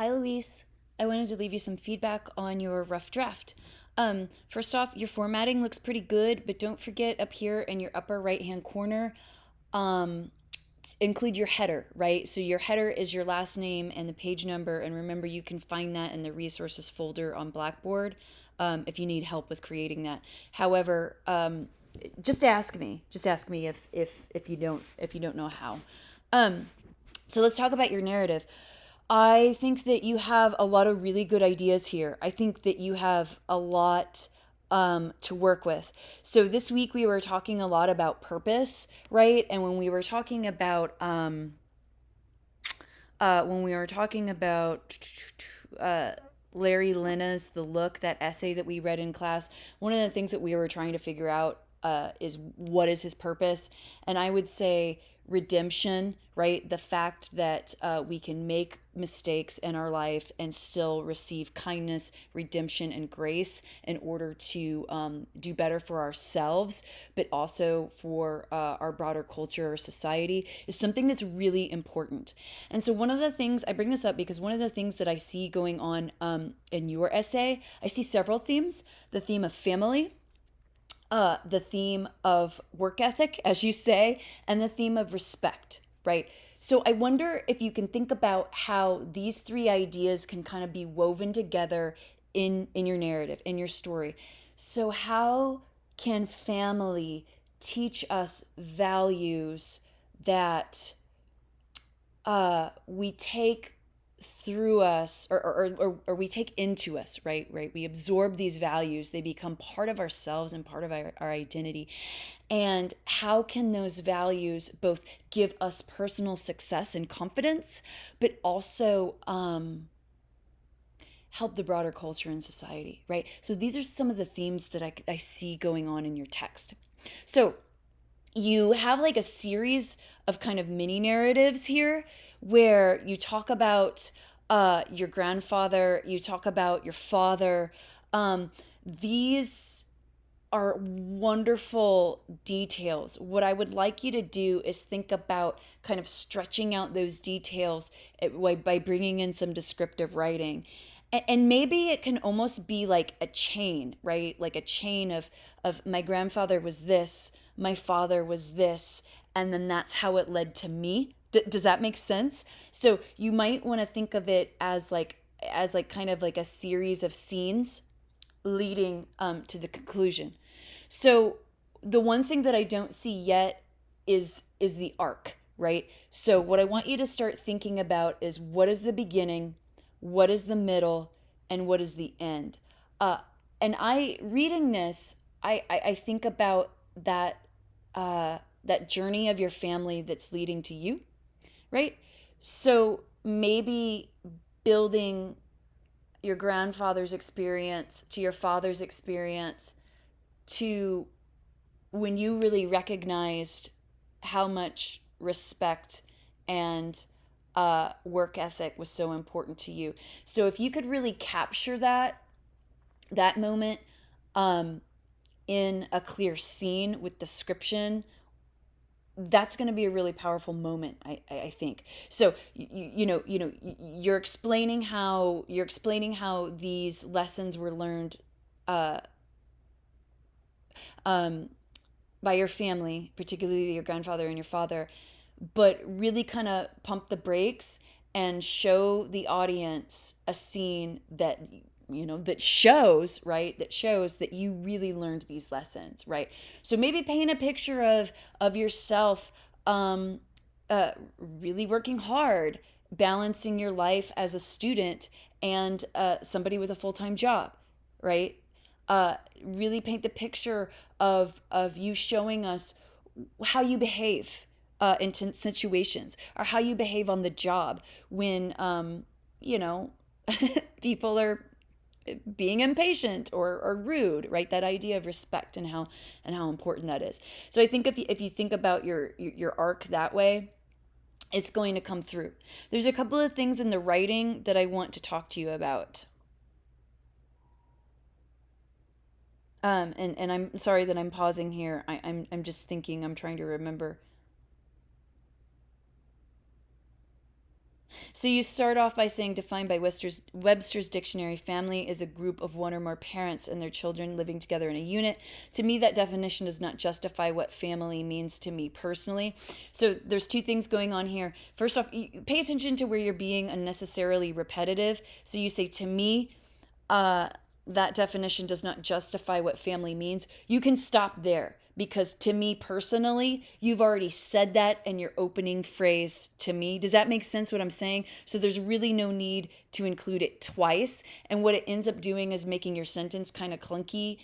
Hi, Luis. I wanted to leave you some feedback on your rough draft. First off, your formatting looks pretty good, but don't forget up here in your upper right hand corner, um, include your header, right? So your header is your last name and the page number. And remember, you can find that in the resources folder on Blackboard if you need help with creating that. However, just ask me. Just ask me if you don't know how. Um, so let's talk about your narrative. I think that you have a lot of really good ideas here. I think that you have a lot to work with. So this week we were talking a lot about purpose, right? And when we were talking about uh, Larry Lena's The Look, that essay that we read in class, one of the things that we were trying to figure out is what is his purpose. And I would say redemption, right? The fact that we can make mistakes in our life and still receive kindness, redemption, and grace in order to do better for ourselves, but also for our broader culture or society is something that's really important. And so, one of the things I bring this up because one of the things that I see going on in your essay, I see several themes: the theme of family, the theme of work ethic, as you say, and the theme of respect, right? So I wonder if you can think about how these three ideas can kind of be woven together in your narrative, in your story. So how can family teach us values that we take through us or we take into us, right, we absorb these values, they become part of ourselves and part of our identity. And how can those values both give us personal success and confidence, but also help the broader culture and society, right? So these are some of the themes that I see going on in your text. So you have like a series of kind of mini narratives here where you talk about your grandfather, you talk about your father. These are wonderful details. What I would like you to do is think about kind of stretching out those details by bringing in some descriptive writing. And maybe it can almost be like a chain, right? Like a chain of my grandfather was this, my father was this, and then that's how it led to me. Does that make sense? So you might want to think of it as like kind of like a series of scenes leading to the conclusion. So the one thing that I don't see yet is the arc, right? So what I want you to start thinking about is what is the beginning, what is the middle, and what is the end. Uh, and I reading this, I think about that journey of your family that's leading to you, right? So maybe building your grandfather's experience to your father's experience to when you really recognized how much respect and work ethic was so important to you. So if you could really capture that moment um, in a clear scene with description, that's going to be a really powerful moment, I think. So you're explaining how these lessons were learned uh, um, by your family, particularly your grandfather and your father, but really kind of pump the brakes and show the audience a scene that shows, right, that shows that you really learned these lessons, right? So maybe paint a picture of yourself uh, really working hard, balancing your life as a student and somebody with a full-time job, right? Really paint the picture of you showing us how you behave in tense situations, or how you behave on the job when you know people are being impatient or rude, right? That idea of respect and how important that is. So I think if you think about your arc that way, it's going to come through. There's a couple of things in the writing that I want to talk to you about. And I'm sorry that I'm pausing here. I'm just thinking. I'm trying to remember. So you start off by saying, defined by Webster's dictionary, family is a group of one or more parents and their children living together in a unit. To me, that definition does not justify what family means to me personally. So there's two things going on here. First off, pay attention to where you're being unnecessarily repetitive. So you say, to me, that definition does not justify what family means. You can stop there, because to me personally, you've already said that in your opening phrase, to me. Does that make sense what I'm saying? So there's really no need to include it twice. And what it ends up doing is making your sentence kind of clunky,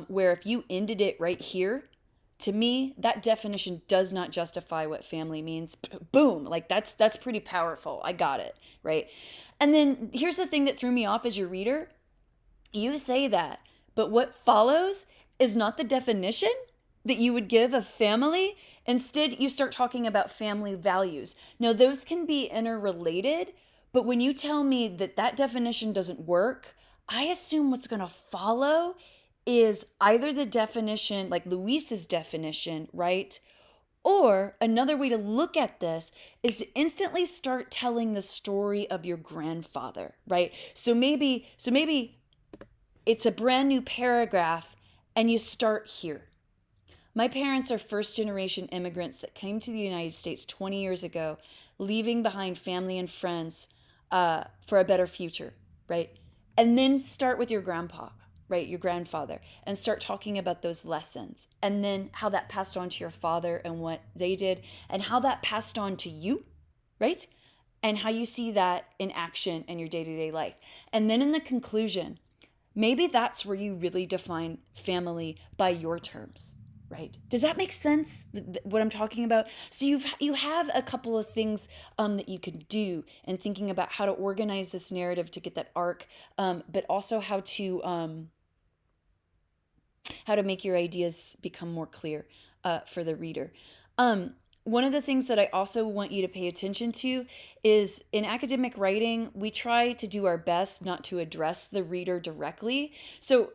where if you ended it right here, to me, that definition does not justify what family means. Boom, like that's pretty powerful. I got it, right? And then here's the thing that threw me off as your reader. You say that, but what follows is not the definition that you would give of family. Instead, you start talking about family values. Now, those can be interrelated, but when you tell me that that definition doesn't work, I assume what's going to follow is either the definition, like Luis's definition, right? Or another way to look at this is to instantly start telling the story of your grandfather, right? So maybe it's a brand new paragraph and you start here. My parents are first generation immigrants that came to the United States 20 years ago, leaving behind family and friends for a better future, right? And then start with your grandpa, right? Your grandfather, and start talking about those lessons, and then how that passed on to your father and what they did, and how that passed on to you, right? And how you see that in action in your day-to-day life. And then in the conclusion, maybe that's where you really define family by your terms, right? Does that make sense, what I'm talking about? So you have a couple of things that you can do in thinking about how to organize this narrative to get that arc, but also how to make your ideas become more clear for the reader. One of the things that I also want you to pay attention to is, in academic writing, we try to do our best not to address the reader directly. So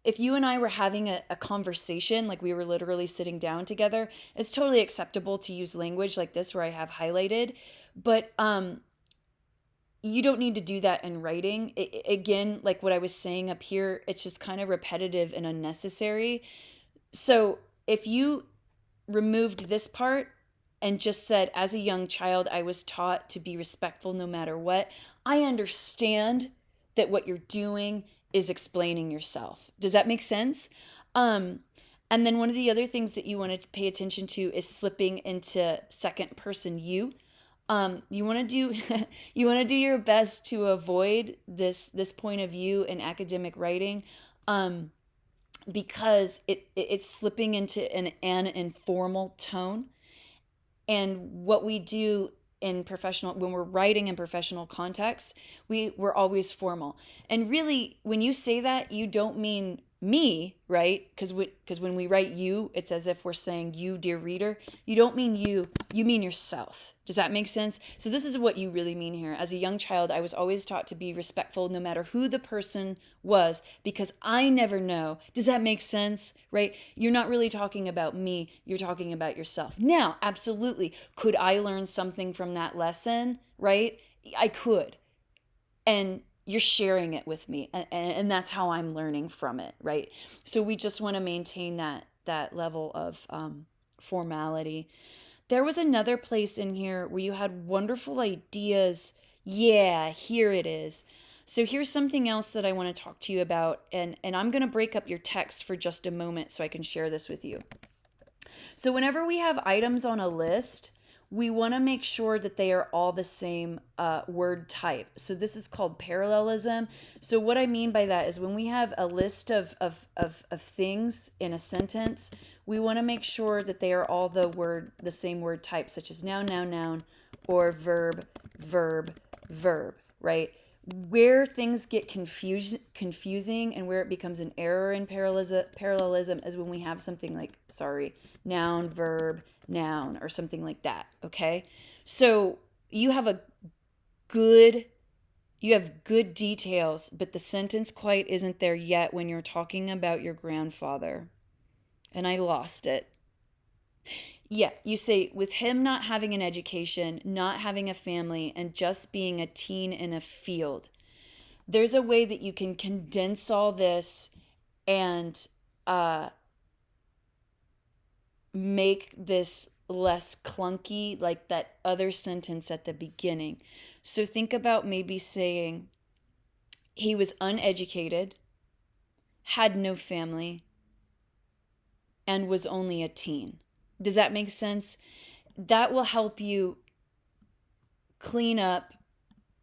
if you and I were having a conversation, like we were literally sitting down together, it's totally acceptable to use language like this where I have highlighted, but you don't need to do that in writing. Again, like what I was saying up here, it's just kind of repetitive and unnecessary. So if you removed this part and just said, as a young child, I was taught to be respectful no matter what, I understand that what you're doing is explaining yourself. Does that make sense? And then one of the other things that you want to pay attention to is slipping into second person you. You want to do your best to avoid this point of view in academic writing, because it's slipping into an informal tone. And what we do in professional, when we're writing in professional contexts, we're always formal. And really, when you say that, you don't mean me, right? Because when we write you, it's as if we're saying you, dear reader. You don't mean you mean yourself. Does that make sense? So this is what you really mean here. As a young child, I was always taught to be respectful no matter who the person was, because I never know. Does that make sense? Right? You're not really talking about me. You're talking about yourself. Now, absolutely. Could I learn something from that lesson? Right? I could. And you're sharing it with me, and that's how I'm learning from it, right? So we just want to maintain that level of formality. There was another place in here where you had wonderful ideas. Yeah, here it is. So here's something else that I want to talk to you about, and I'm going to break up your text for just a moment so I can share this with you. So whenever we have items on a list, we want to make sure that they are all the same word type. So this is called parallelism. So what I mean by that is when we have a list of things in a sentence, we want to make sure that they are all the same word type, such as noun, noun, noun, or verb, verb, verb, right? Where things get confusing and where it becomes an error in parallelism is when we have something like, noun, verb, noun, or something like that, okay? So you have good details, but the sentence quite isn't there yet when you're talking about your grandfather. And I lost it. Yeah, you say with him not having an education, not having a family, and just being a teen in a field, there's a way that you can condense all this and uh, make this less clunky, like that other sentence at the beginning. So think about maybe saying he was uneducated, had no family, and was only a teen. Does that make sense? That will help you clean up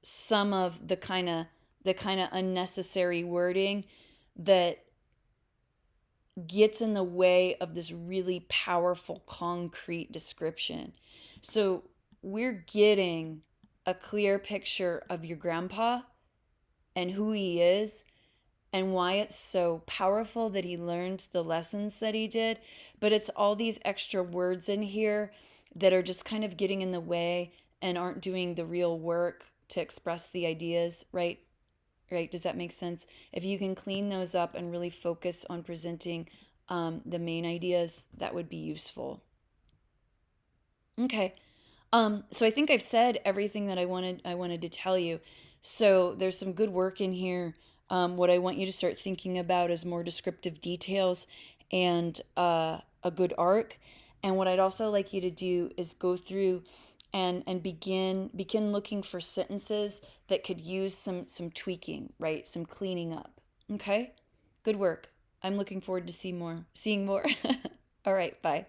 some of the kind of unnecessary wording that gets in the way of this really powerful concrete description. So we're getting a clear picture of your grandpa and who he is and why it's so powerful that he learned the lessons that he did, but it's all these extra words in here that are just kind of getting in the way and aren't doing the real work to express the ideas, right? Right? Does that make sense? If you can clean those up and really focus on presenting the main ideas, that would be useful. Okay. So I think I've said everything that I wanted to tell you. So there's some good work in here. What I want you to start thinking about is more descriptive details and a good arc. And what I'd also like you to do is go through and begin looking for sentences that could use some tweaking, right? Some cleaning up. Okay? Good work. I'm looking forward to seeing more. All right, bye.